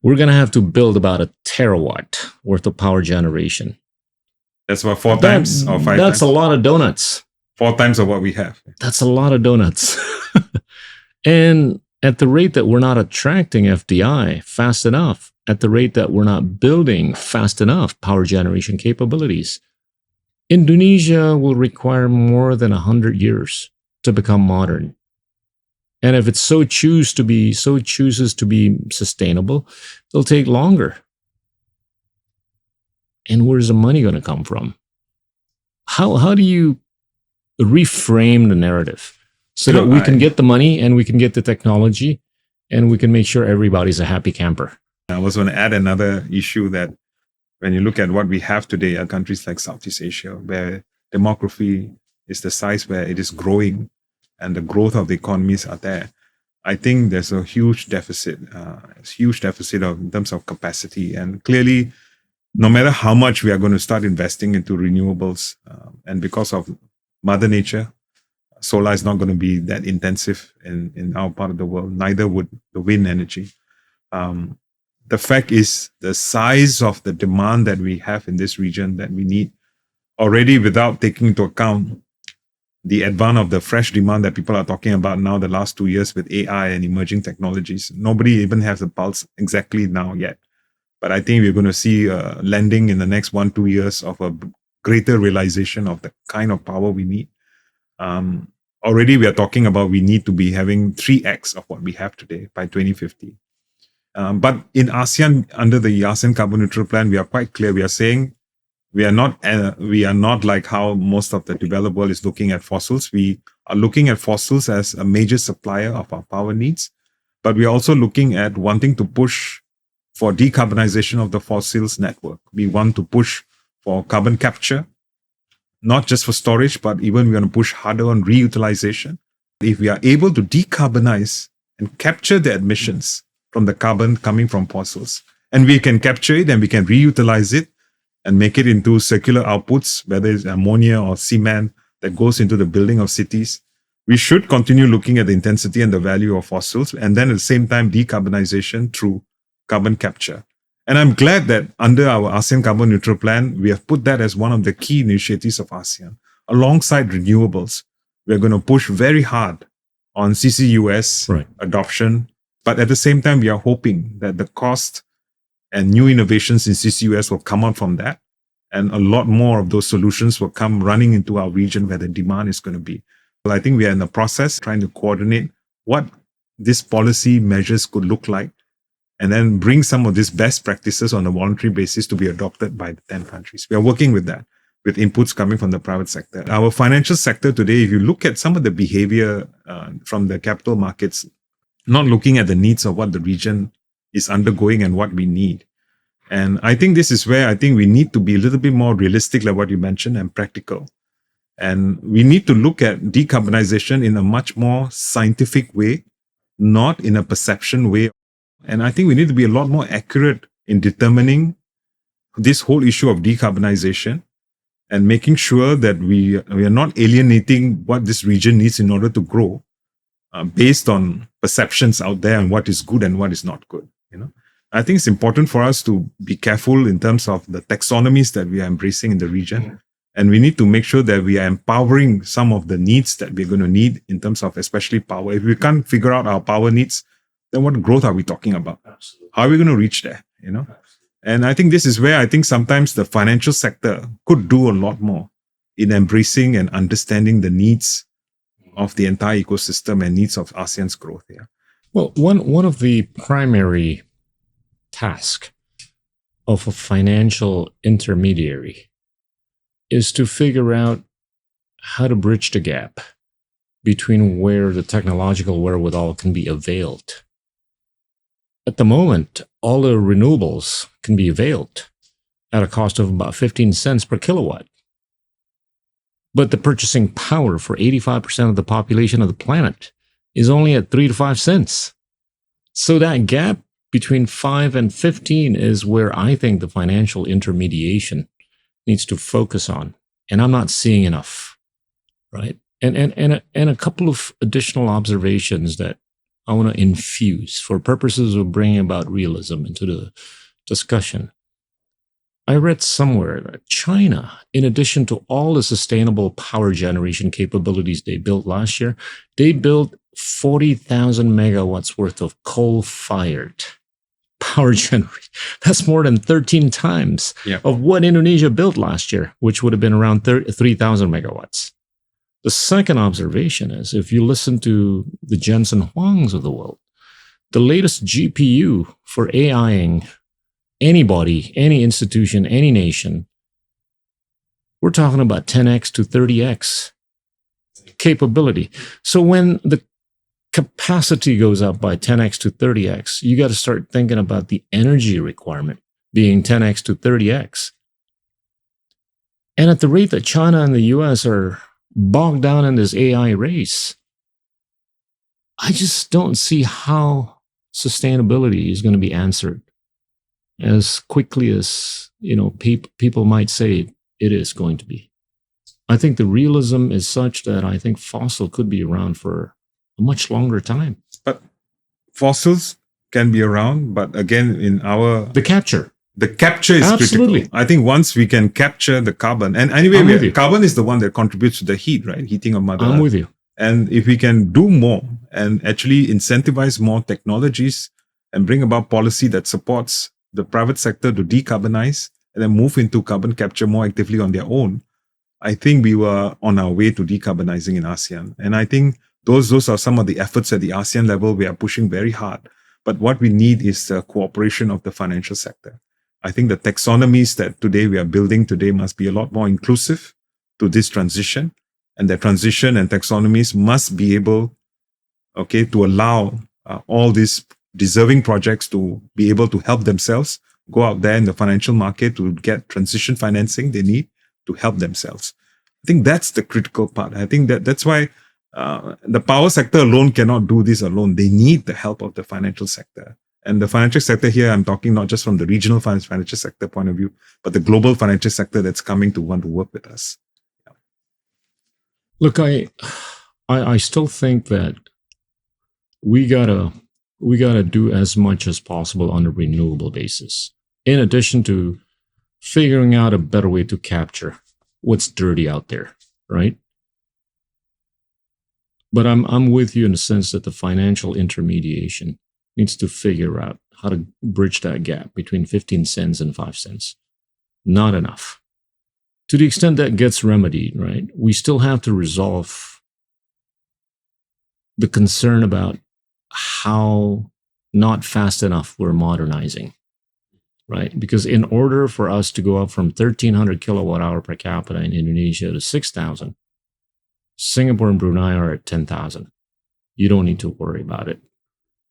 we're going to have to build about 1 terawatt worth of power generation. That's about 4 times or 5 times? That's a lot of donuts. 4 times of what we have. That's a lot of donuts. And at the rate that we're not attracting FDI fast enough, at the rate that we're not building fast enough power generation capabilities, Indonesia will require more than 100 years to become modern. And if it so chooses to be sustainable, it'll take longer. And where's the money going to come from? How do you reframe the narrative so that we can get the money and we can get the technology and we can make sure everybody's a happy camper? I was going to add another issue that when you look at what we have today at countries like Southeast Asia, where demography is the size where it is growing and the growth of the economies are there, I think there's a huge deficit, in terms of capacity. And clearly, no matter how much we are going to start investing into renewables, and because of Mother Nature, solar is not going to be that intensive in our part of the world, neither would the wind energy. The fact is, the size of the demand that we have in this region that we need already, without taking into account the advance of the fresh demand that people are talking about now the last 2 years with AI and emerging technologies. Nobody even has a pulse exactly now yet. But I think we're going to see a landing in the next 1-2 years of a greater realization of the kind of power we need. Already we are talking about we need to be having 3x of what we have today by 2050. But in ASEAN, under the ASEAN Carbon Neutral Plan, we are quite clear. We are saying we are not like how most of the developed world is looking at fossils. We are looking at fossils as a major supplier of our power needs, but we are also looking at wanting to push for decarbonization of the fossils network. We want to push for carbon capture, not just for storage, but even we want to push harder on reutilization. If we are able to decarbonize and capture the emissions from the carbon coming from fossils, and we can capture it and we can reutilize it and make it into circular outputs, whether it's ammonia or cement that goes into the building of cities, we should continue looking at the intensity and the value of fossils, and then at the same time decarbonization through carbon capture. And I'm glad that under our ASEAN Carbon Neutral Plan, we have put that as one of the key initiatives of ASEAN. Alongside renewables, we're going to push very hard on CCUS Right. adoption. But at the same time, we are hoping that the cost and new innovations in CCUS will come out from that. And a lot more of those solutions will come running into our region where the demand is going to be. Well, I think we are in the process trying to coordinate what these policy measures could look like, and then bring some of these best practices on a voluntary basis to be adopted by the 10 countries. We are working with that, with inputs coming from the private sector. Our financial sector today, if you look at some of the behavior from the capital markets, not looking at the needs of what the region is undergoing and what we need. And I think this is where I think we need to be a little bit more realistic, like what you mentioned, and practical. And we need to look at decarbonization in a much more scientific way, not in a perception way. And I think we need to be a lot more accurate in determining this whole issue of decarbonization and making sure that we are not alienating what this region needs in order to grow based on perceptions out there and what is good and what is not good. I think it's important for us to be careful in terms of the taxonomies that we are embracing in the region. And we need to make sure that we are empowering some of the needs that we're going to need in terms of especially power. If we can't figure out our power needs, then what growth are we talking about? Absolutely. How are we going to reach there? And I think this is where I think sometimes the financial sector could do a lot more in embracing and understanding the needs of the entire ecosystem and needs of ASEAN's growth here. Well, one of the primary tasks of a financial intermediary is to figure out how to bridge the gap between where the technological wherewithal can be availed. At the moment, all the renewables can be availed at a cost of about 15 cents per kilowatt. But the purchasing power for 85% of the population of the planet is only at 3 to 5 cents. So that gap between 5 and 15 is where I think the financial intermediation needs to focus on. And I'm not seeing enough, right? And a couple of additional observations that I want to infuse for purposes of bringing about realism into the discussion. I read somewhere that China, in addition to all the sustainable power generation capabilities they built last year, they built 40,000 megawatts worth of coal-fired power generation. That's more than 13 times of what Indonesia built last year, which would have been around 3,000 megawatts. The second observation is, if you listen to the Jensen Huangs of the world, the latest GPU for AIing anybody, any institution, any nation, we're talking about 10x to 30x capability. So when the capacity goes up by 10x to 30x, you got to start thinking about the energy requirement being 10x to 30x. And at the rate that China and the US are bogged down in this AI race, I just don't see how sustainability is going to be answered as quickly as people might say it is going to be. I think the realism is such that I think fossil could be around for a much longer time. But fossils can be around, but again, the capture is Absolutely critical. I think once we can capture the carbon, and anyway, carbon is the one that contributes to the heat, right? Heating of Mother Earth. I'm with you. And if we can do more and actually incentivize more technologies and bring about policy that supports the private sector to decarbonize and then move into carbon capture more actively on their own, I think we were on our way to decarbonizing in ASEAN. And I think those are some of the efforts at the ASEAN level we are pushing very hard. But what we need is the cooperation of the financial sector. I think the taxonomies that today we are building today must be a lot more inclusive to this transition. And the transition and taxonomies must be able, to allow all these deserving projects to be able to help themselves go out there in the financial market to get transition financing they need to help themselves. I think that's the critical part. I think that's why the power sector alone cannot do this alone. They need the help of the financial sector. And the financial sector here, I'm talking not just from the regional financial sector point of view, but the global financial sector that's coming to want to work with us. Yeah. Look, I still think that we gotta do as much as possible on a renewable basis. in addition to figuring out a better way to capture what's dirty out there, right? But I'm with you in the sense that the financial intermediation needs to figure out how to bridge that gap between 15 cents and 5 cents. Not enough. To the extent that gets remedied, right, we still have to resolve the concern about how not fast enough we're modernizing, right? Because in order for us to go up from 1,300 kilowatt hour per capita in Indonesia to 6,000, Singapore and Brunei are at 10,000. You don't need to worry about it.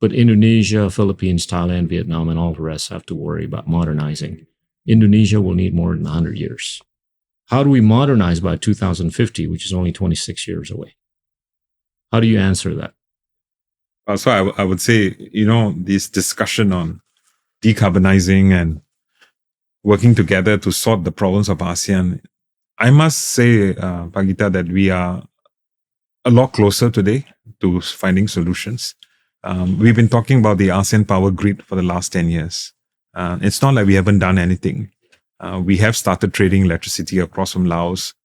But Indonesia, Philippines, Thailand, Vietnam, and all the rest have to worry about modernizing. Indonesia will need more than 100 years. How do we modernize by 2050, which is only 26 years away? How do you answer that? So I would say, this discussion on decarbonizing and working together to sort the problems of ASEAN, I must say, Pagita, that we are a lot closer today to finding solutions. We've been talking about the ASEAN Power Grid for the last 10 years. It's not like we haven't done anything. We have started trading electricity across from Laos,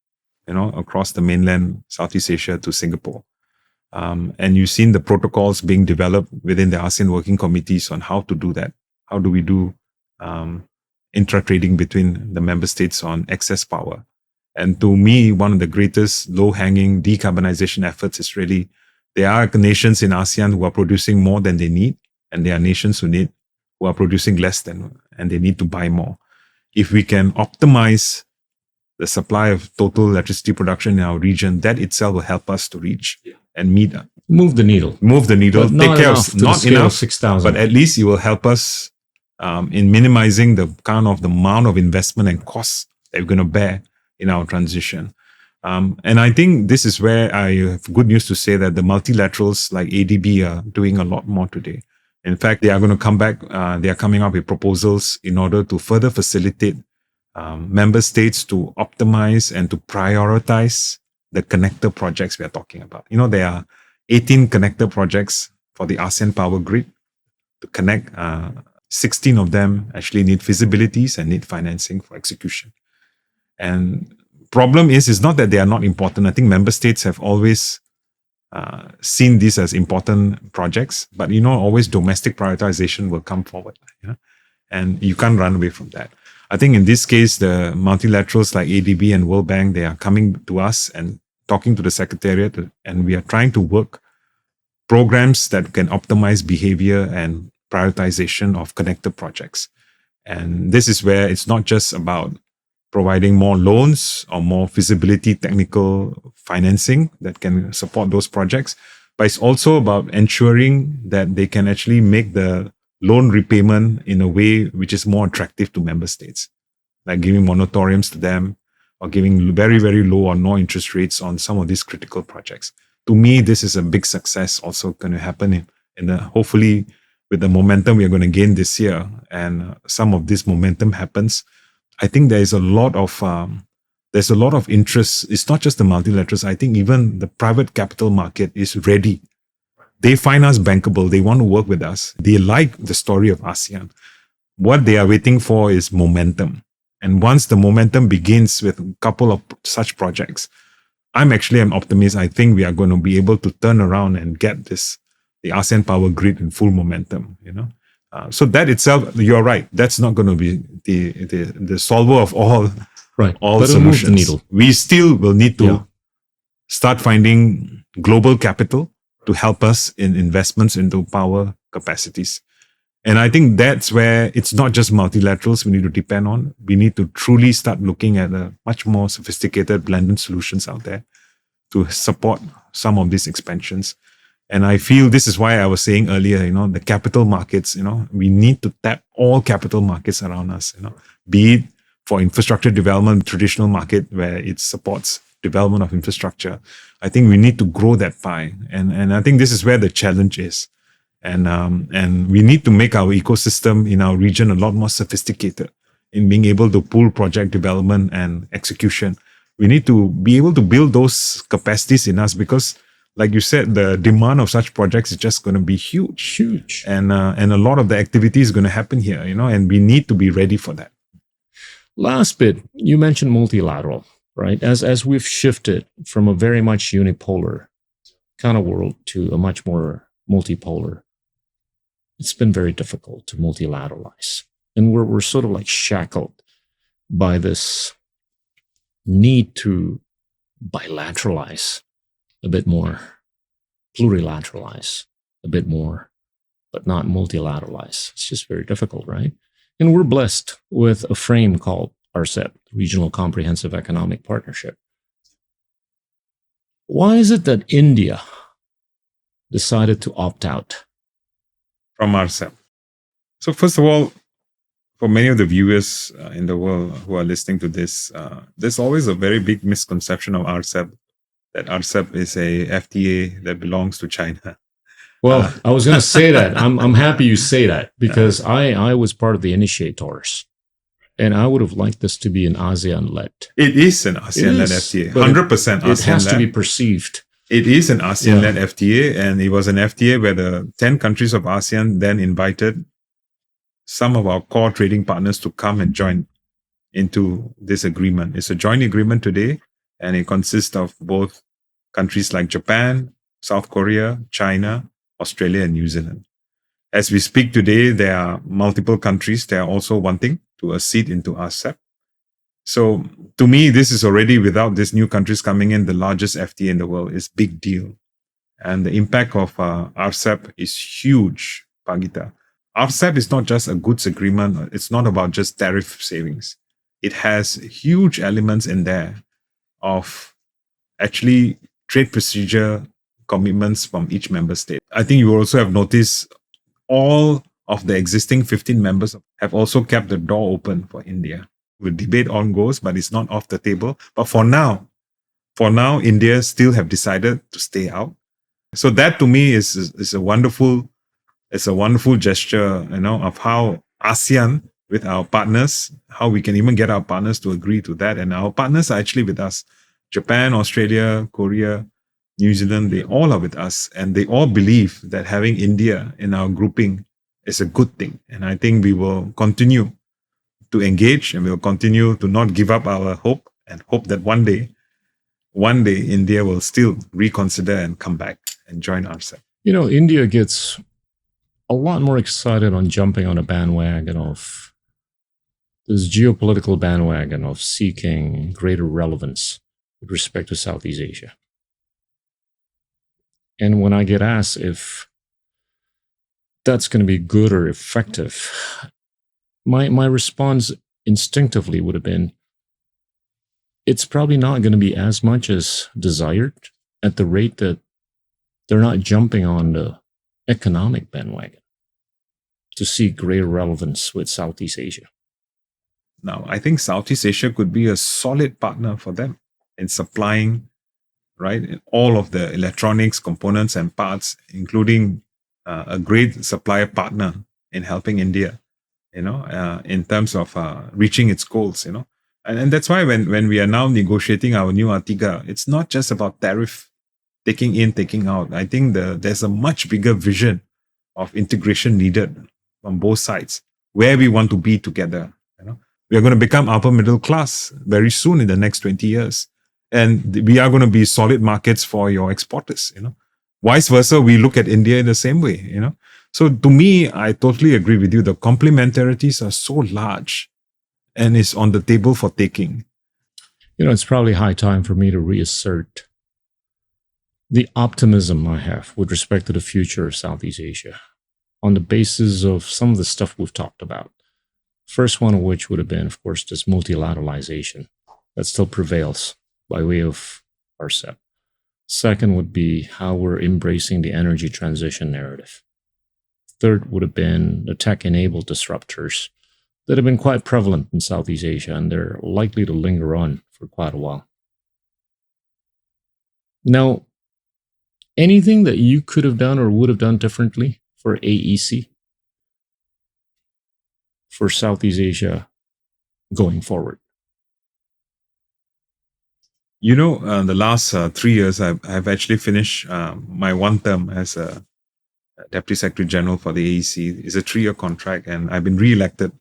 across the mainland Southeast Asia to Singapore. And you've seen the protocols being developed within the ASEAN working committees on how to do that. How do we do intra-trading between the member states on excess power? And to me, one of the greatest low-hanging decarbonization efforts is really, there are nations in ASEAN who are producing more than they need, and there are nations who are producing less than, and they need to buy more. If we can optimize the supply of total electricity production in our region, that itself will help us to reach and move the needle. But take care of, not enough, 6,000. but at least it will help us in minimizing the amount of investment and costs that we're going to bear in our transition. And I think this is where I have good news to say that the multilaterals like ADB are doing a lot more today. In fact, they are going to come back. They are coming up with proposals in order to further facilitate member states to optimize and to prioritize the connector projects we are talking about. There are 18 connector projects for the ASEAN Power Grid to connect. 16 of them actually need feasibilities and need financing for execution. And problem is not that they are not important. I think member states have always seen these as important projects, but always domestic prioritization will come forward, and you can't run away from that. I think in this case, the multilaterals like ADB and World Bank, they are coming to us and talking to the Secretariat, and we are trying to work programs that can optimize behavior and prioritization of connector projects. And this is where it's not just about providing more loans or more feasibility technical financing that can support those projects, but it's also about ensuring that they can actually make the loan repayment in a way which is more attractive to member states, like giving moratoriums to them or giving very, very low or no interest rates on some of these critical projects. To me, this is a big success also going to happen hopefully with the momentum we are going to gain this year, and some of this momentum happens. I think there's a lot of interest. It's not just the multilaterals. I think even the private capital market is ready. They find us bankable. They want to work with us. They like the story of ASEAN. What they are waiting for is momentum. And once the momentum begins with a couple of such projects, I'm actually an optimist. I think we are going to be able to turn around and get the ASEAN Power Grid in full momentum, So that itself, you're right. That's not going to be the solver of all solutions. Move the needle. We still will need to start finding global capital to help us in investments into power capacities. And I think that's where it's not just multilaterals we need to depend on. We need to truly start looking at a much more sophisticated blended solutions out there to support some of these expansions. And I feel this is why I was saying earlier, the capital markets, we need to tap all capital markets around us, be it for infrastructure development, traditional market where it supports development of infrastructure. I think we need to grow that pie. And I think this is where the challenge is. And we need to make our ecosystem in our region a lot more sophisticated in being able to pool project development and execution. We need to be able to build those capacities in us, because like you said, the demand of such projects is just going to be huge. Huge. And a lot of the activity is going to happen here, and we need to be ready for that. Last bit, you mentioned multilateral, right? As we've shifted from a very much unipolar kind of world to a much more multipolar, it's been very difficult to multilateralize. And we're sort of like shackled by this need to bilateralize a bit more, plurilateralize a bit more, but not multilateralize. It's just very difficult, right? And we're blessed with a frame called RCEP, Regional Comprehensive Economic Partnership. Why is it that India decided to opt out from RCEP? So first of all, for many of the viewers in the world who are listening to this, there's always a very big misconception of RCEP, that RCEP is a FTA that belongs to China. Well, I was going to say that. I'm happy you say that, because I was part of the initiators, and I would have liked this to be an ASEAN-led. It is an ASEAN-led FTA, 100% ASEAN-led. It has to be perceived. It is an ASEAN-led FTA, and it was an FTA where the 10 countries of ASEAN then invited some of our core trading partners to come and join into this agreement. It's a joint agreement today, and it consists of both countries like Japan, South Korea, China, Australia, and New Zealand. As we speak today, there are multiple countries that are also wanting to accede into RCEP. So to me, this is already, without these new countries coming in, the largest FTA in the world. Is big deal. And the impact of RCEP is huge, Pagita. RCEP is not just a goods agreement. It's not about just tariff savings. It has huge elements in there of actually trade procedure commitments from each member state. I think you also have noticed all of the existing 15 members have also kept the door open for India. The debate on goes, but it's not off the table. But for now, India still have decided to stay out. So that to me is a wonderful gesture, of how ASEAN with our partners, how we can even get our partners to agree to that. And our partners are actually with us. Japan, Australia, Korea, New Zealand, they all are with us, and they all believe that having India in our grouping is a good thing. And I think we will continue to engage, and we'll continue to not give up our hope, and hope that one day India will still reconsider and come back and join RCEP. India gets a lot more excited on jumping on a bandwagon of this geopolitical bandwagon of seeking greater relevance with respect to Southeast Asia. And when I get asked if that's going to be good or effective, my response instinctively would have been, it's probably not going to be as much as desired at the rate that they're not jumping on the economic bandwagon to seek greater relevance with Southeast Asia. Now, I think Southeast Asia could be a solid partner for them in supplying, right, all of the electronics, components, and parts, including a great supplier partner in helping India, in terms of reaching its goals, And that's why when we are now negotiating our new Artiga, it's not just about tariff taking in, taking out. I think there's a much bigger vision of integration needed from both sides, where we want to be together. We are going to become upper middle class very soon in the next 20 years. And we are going to be solid markets for your exporters, Vice versa, we look at India in the same way, So to me, I totally agree with you. The complementarities are so large and it's on the table for taking. It's probably high time for me to reassert the optimism I have with respect to the future of Southeast Asia on the basis of some of the stuff we've talked about. First one of which would have been, of course, this multilateralization that still prevails by way of RCEP. Second would be how we're embracing the energy transition narrative. Third would have been the tech-enabled disruptors that have been quite prevalent in Southeast Asia, and they're likely to linger on for quite a while. Now, anything that you could have done or would have done differently for AEC, for Southeast Asia going forward? The last 3 years, I've actually finished my one term as a Deputy Secretary General for the AEC. It's a 3-year contract, and I've been re-elected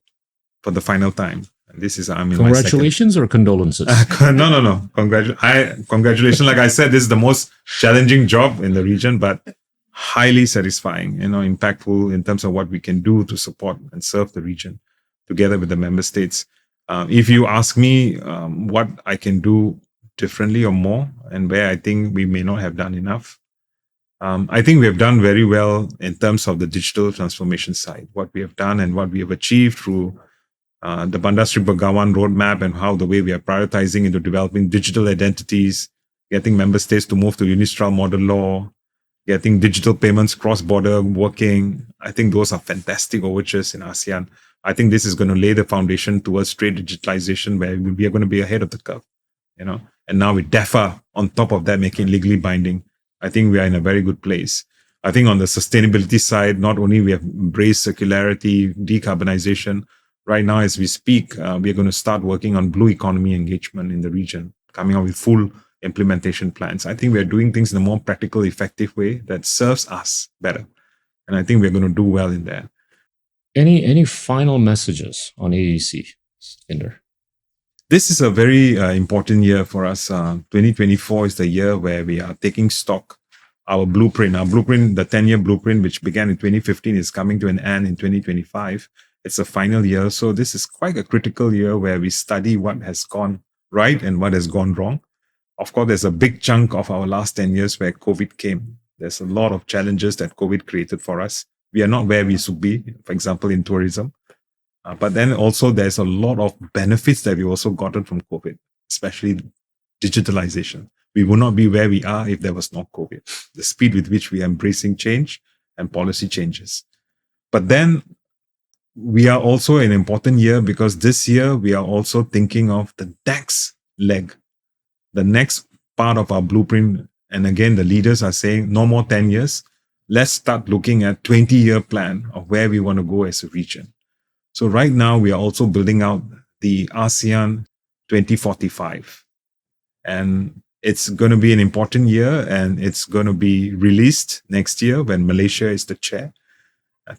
for the final time. And this is I'm in Congratulations or condolences? No. Congratulations. Like I said, this is the most challenging job in the region, but highly satisfying. Impactful in terms of what we can do to support and serve the region together with the member states. If you ask me what I can do differently or more, and where I think we may not have done enough, I think we have done very well in terms of the digital transformation side. What we have done and what we have achieved through the Bandar Sri Begawan roadmap, and how the way we are prioritizing into developing digital identities, getting member states to move to Unistral model law, getting digital payments cross-border working. I think those are fantastic overtures in ASEAN. I think this is going to lay the foundation towards trade digitalization, where we are going to be ahead of the curve, And now with DEFA on top of that, making legally binding, I think we are in a very good place. I think on the sustainability side, not only we have embraced circularity, decarbonization. Right now, as we speak, we are going to start working on blue economy engagement in the region, coming up with full implementation plans. I think we are doing things in a more practical, effective way that serves us better. And I think we're going to do well in that. Any final messages on AEC, Satinder? This is a very important year for us. 2024 is the year where we are taking stock. Our blueprint, the 10-year blueprint, which began in 2015, is coming to an end in 2025. It's a final year. So this is quite a critical year where we study what has gone right and what has gone wrong. Of course, there's a big chunk of our last 10 years where COVID came. There's a lot of challenges that COVID created for us. We are not where we should be, for example, in tourism. But then also there's a lot of benefits that we also gotten from COVID, especially digitalization. We would not be where we are if there was no COVID. The speed with which we are embracing change and policy changes. But then we are also an important year because this year we are also thinking of the next leg, the next part of our blueprint. And again, the leaders are saying no more 10 years. Let's start looking at 20-year plan of where we want to go as a region. So right now we are also building out the ASEAN 2045. And it's going to be an important year, and it's going to be released next year when Malaysia is the chair.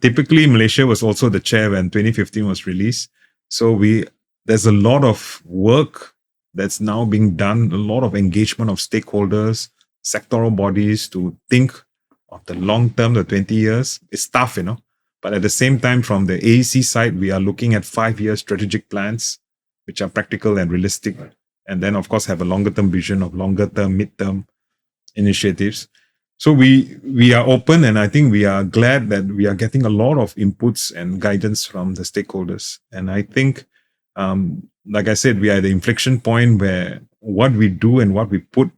Typically, Malaysia was also the chair when 2015 was released. So there's a lot of work that's now being done, a lot of engagement of stakeholders, sectoral bodies to think of the long term, the 20 years. It's tough, But at the same time, from the AEC side, we are looking at 5-year strategic plans, which are practical and realistic. And then, of course, have a longer term vision of longer term, mid-term initiatives. So we are open, and I think we are glad that we are getting a lot of inputs and guidance from the stakeholders. And I think, like I said, we are at the inflection point where what we do and what we put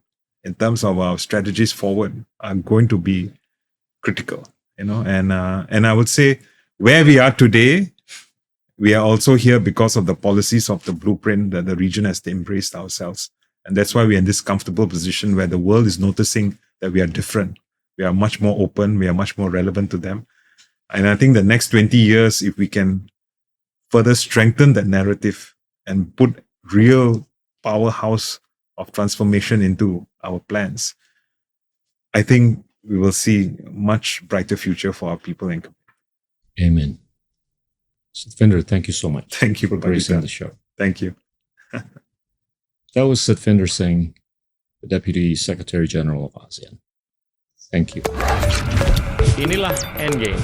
in terms of our strategies forward are going to be critical, And I would say where we are today, we are also here because of the policies of the blueprint that the region has embraced ourselves. And that's why we are in this comfortable position where the world is noticing that we are different. We are much more open. We are much more relevant to them. And I think the next 20 years, if we can further strengthen that narrative and put real powerhouse of transformation into our plans, I think we will see a much brighter future for our people and community. Amen. Satvinder, thank you so much. Thank you for gracing the show. Thank you. That was Satvinder Singh, the Deputy Secretary General of ASEAN. Thank you. Inilah Endgame.